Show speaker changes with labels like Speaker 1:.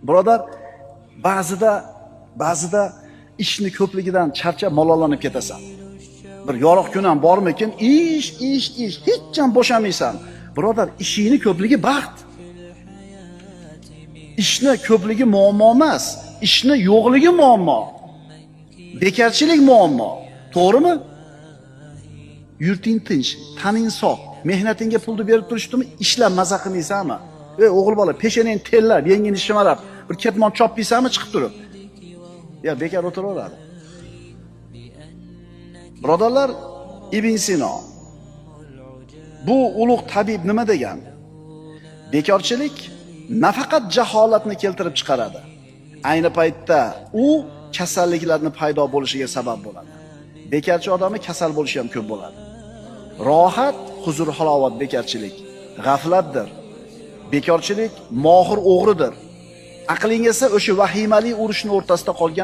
Speaker 1: Birodar, ba'zida ishni ko'pligidan charchab malollanib ketasan. Bir yorug' kun ham bormikin, ish, hech ham bo'shamaysan. Birodar, ishingni ko'pligi baxt. Ishni ko'pligi muammo emas, ishni yo'qligi muammo. Bekarchilik muammo. To'g'rimi? Yurting tinch, taning sog', mehnatingga pulni berib turishdimi, ishlab maza qilmaysanmi? O'g'il bola, peshanang tellab, yengini shimarab, bir ketmon chopmaysanmi chiqib turib? Bekar o'tiraveradi. Birodarlar, Ibn Sino bu ulug' tabib nima degan? Bekorchilik nafaqat jaholatni keltirib chiqaradi. Ayni paytda u kasalliklarning paydo bo'lishiga sabab bo'ladi. Bekarchi odamni kasal bo'lishi ham ko'p bo'ladi. Rohat, huzur, halovat bekarchilik, g'aflatdir. Bekorchilik mohir o'g'ridir. Aqling esa o'sha vahimali urushning o'rtasida qolgan